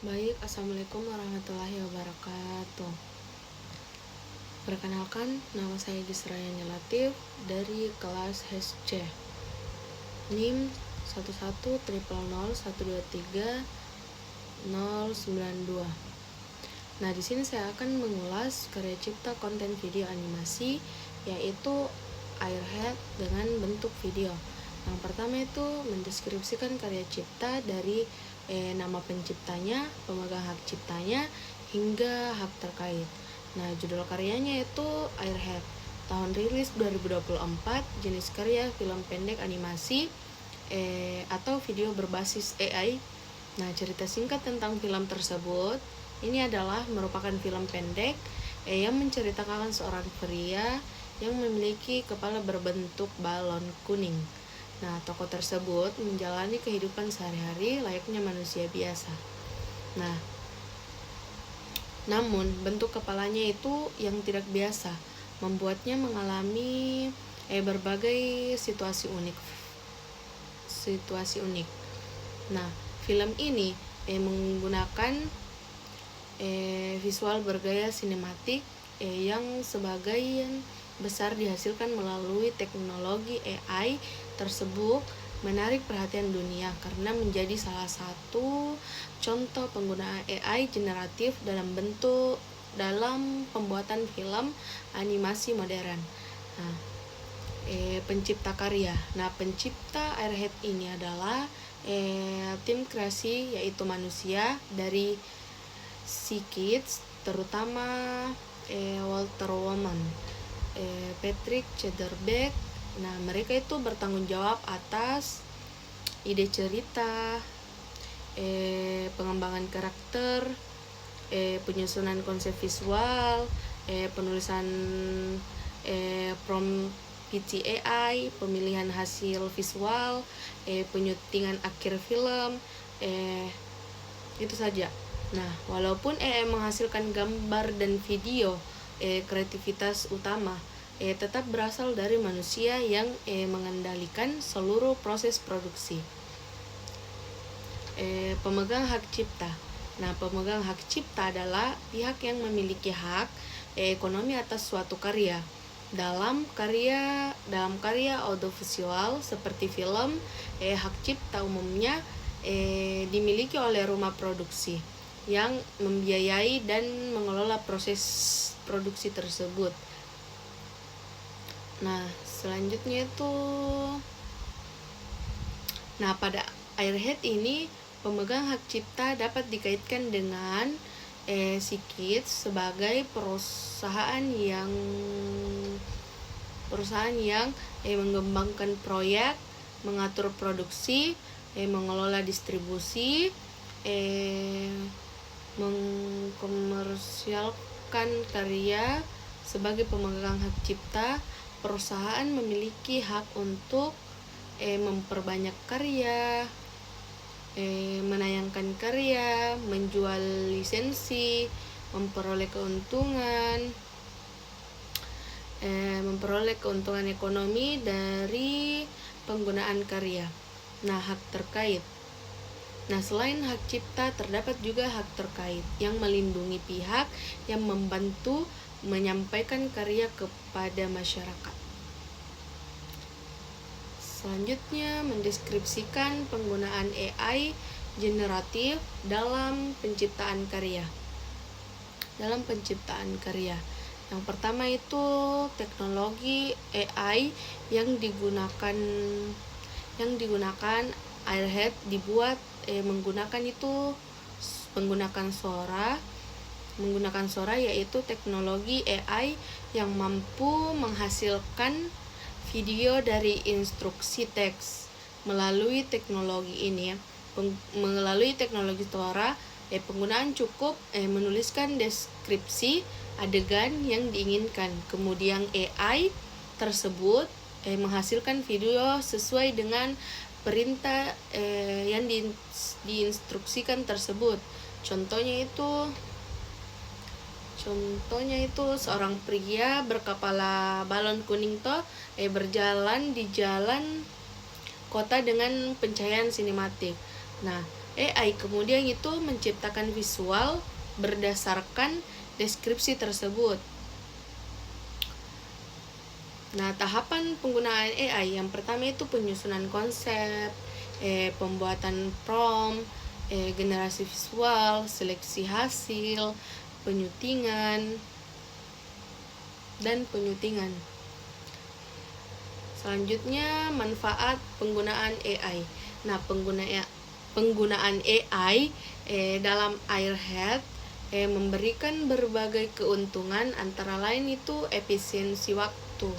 Baik, Assalamualaikum warahmatullahi wabarakatuh. Perkenalkan, nama saya Gisrayani Latif dari kelas HSC. NIM 110000123092. Nah, di sini saya akan mengulas karya cipta konten video animasi, yaitu Airhead dengan bentuk video. Yang pertama itu mendeskripsikan karya cipta dari nama penciptanya, pemegang hak ciptanya, hingga hak terkait. Nah, judul karyanya itu Airhead. Tahun rilis 2024, jenis karya film pendek animasi atau video berbasis AI. Nah, cerita singkat tentang film tersebut ini adalah merupakan film pendek yang menceritakan seorang pria yang memiliki kepala berbentuk balon kuning. Nah, tokoh tersebut menjalani kehidupan sehari-hari layaknya manusia biasa. Nah, namun bentuk kepalanya itu yang tidak biasa, membuatnya mengalami berbagai situasi unik. Nah, film ini menggunakan visual bergaya sinematik yang sebagian besar dihasilkan melalui teknologi AI tersebut menarik perhatian dunia karena menjadi salah satu contoh penggunaan AI generatif dalam pembuatan film animasi modern. Nah, pencipta karya. Nah, pencipta Airhead ini adalah tim kreasi yaitu manusia dari SeaKids, terutama Walter Woman, Patrick Cederbeck. Nah, mereka itu bertanggung jawab atas ide cerita, pengembangan karakter, penyusunan konsep visual, penulisan prompt PTAI, pemilihan hasil visual, penyutingan akhir film, itu saja. Nah, walaupun AI menghasilkan gambar dan video, kreativitas utama tetap berasal dari manusia yang mengendalikan seluruh proses produksi. Pemegang hak cipta. Nah, pemegang hak cipta adalah pihak yang memiliki hak ekonomi atas suatu karya. Dalam karya audiovisual seperti film, hak cipta umumnya dimiliki oleh rumah produksi yang membiayai dan mengelola proses produksi tersebut. Nah, selanjutnya itu pada Airhead ini pemegang hak cipta dapat dikaitkan dengan SeaKids sebagai perusahaan yang mengembangkan proyek, mengatur produksi, mengelola distribusi, mengkomersialkan karya. Sebagai pemegang hak cipta, perusahaan memiliki hak untuk memperbanyak karya, menayangkan karya, menjual lisensi, memperoleh keuntungan ekonomi dari penggunaan karya. Nah, hak terkait. Nah, selain hak cipta, terdapat juga hak terkait yang melindungi pihak yang membantu menyampaikan karya kepada masyarakat. Selanjutnya, mendeskripsikan penggunaan AI generatif dalam penciptaan karya. Yang pertama itu teknologi AI yang digunakan Airhead dibuat menggunakan suara, yaitu teknologi AI yang mampu menghasilkan video dari instruksi teks. Melalui teknologi suara, penggunaan cukup menuliskan deskripsi adegan yang diinginkan. Kemudian AI tersebut menghasilkan video sesuai dengan perintah yang diinstruksikan tersebut. Contohnya itu seorang pria berkepala balon kuning berjalan di jalan kota dengan pencahayaan sinematik. Nah, AI kemudian itu menciptakan visual berdasarkan deskripsi tersebut. Nah, tahapan penggunaan AI yang pertama itu penyusunan konsep, pembuatan prompt, generasi visual, seleksi hasil, penyutingan, dan penyutingan. Selanjutnya, manfaat penggunaan AI. Nah, penggunaan AI dalam Airhead memberikan berbagai keuntungan, antara lain itu efisiensi waktu.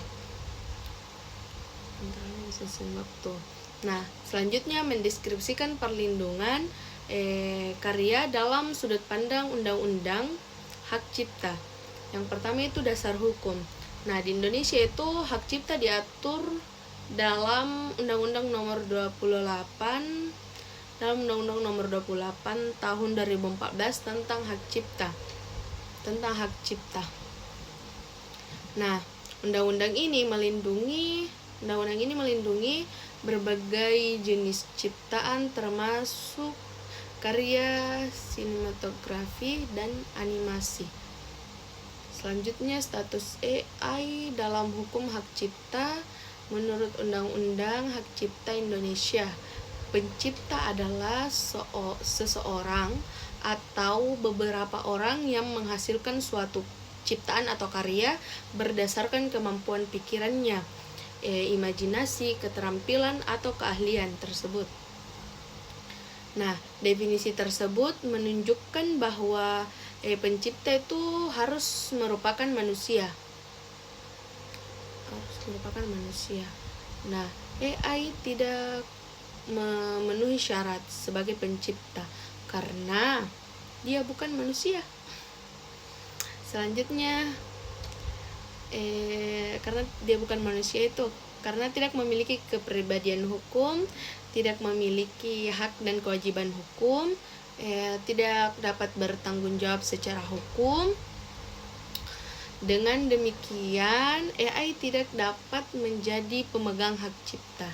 Nah, selanjutnya mendeskripsikan perlindungan karya dalam sudut pandang undang-undang hak cipta. Yang pertama itu dasar hukum. Nah, di Indonesia itu hak cipta diatur dalam Undang-Undang Nomor 28 tahun 2014 tentang hak cipta. Nah, undang-undang ini melindungi berbagai jenis ciptaan termasuk karya sinematografi dan animasi. Selanjutnya, status AI dalam hukum hak cipta. Menurut Undang-Undang Hak Cipta Indonesia, pencipta adalah seseorang atau beberapa orang yang menghasilkan suatu ciptaan atau karya berdasarkan kemampuan pikirannya, imajinasi, keterampilan, atau keahlian tersebut. Nah, definisi tersebut menunjukkan bahwa pencipta itu harus merupakan manusia. Nah, AI tidak memenuhi syarat sebagai pencipta karena dia bukan manusia. Selanjutnya, karena dia bukan manusia itu karena tidak memiliki kepribadian hukum, tidak memiliki hak dan kewajiban hukum, tidak dapat bertanggung jawab secara hukum. Dengan demikian, AI tidak dapat menjadi pemegang hak cipta.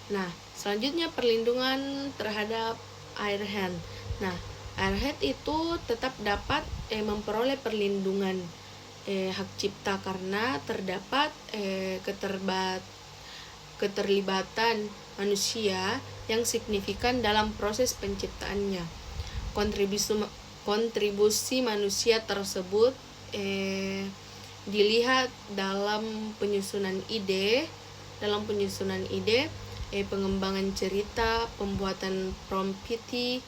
Nah, selanjutnya perlindungan terhadap Airhead. Nah, Airhead itu tetap dapat memperoleh perlindungan hak cipta karena terdapat keterlibatan manusia yang signifikan dalam proses penciptaannya. Kontribusi manusia tersebut dilihat dalam penyusunan ide, pengembangan cerita, pembuatan prompt PT,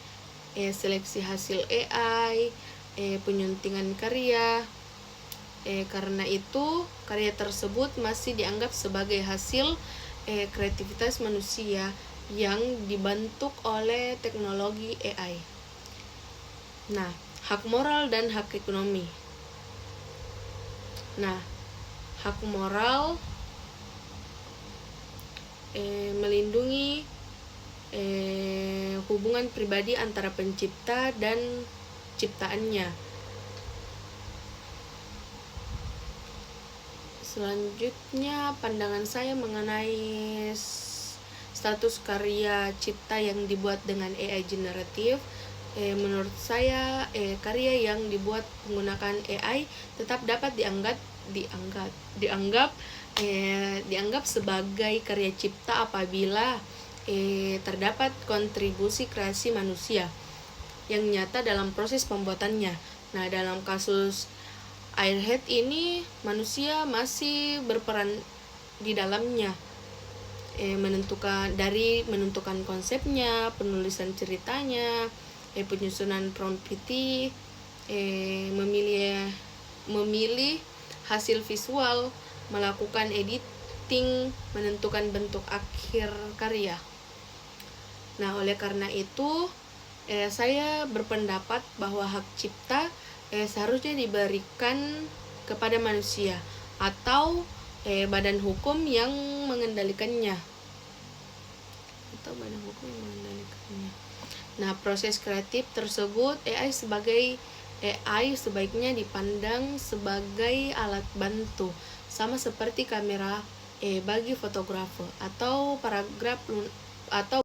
seleksi hasil AI, penyuntingan karya. Karena itu, karya tersebut masih dianggap sebagai hasil kreativitas manusia yang dibentuk oleh teknologi AI. Nah, hak moral dan hak ekonomi. Nah, hak moral melindungi hubungan pribadi antara pencipta dan ciptaannya. Selanjutnya, pandangan saya mengenai status karya cipta yang dibuat dengan AI generatif. Menurut saya, karya yang dibuat menggunakan AI tetap dapat dianggap sebagai karya cipta apabila terdapat kontribusi kreasi manusia yang nyata dalam proses pembuatannya. Nah, dalam kasus Airhead ini manusia masih berperan di dalamnya, menentukan konsepnya, penulisan ceritanya, penyusunan prompt PT, memilih hasil visual, melakukan editing, menentukan bentuk akhir karya. Nah, oleh karena itu saya berpendapat bahwa hak cipta seharusnya diberikan kepada manusia atau badan hukum yang mengendalikannya. Nah, proses kreatif tersebut AI sebaiknya dipandang sebagai alat bantu, sama seperti kamera bagi fotografer atau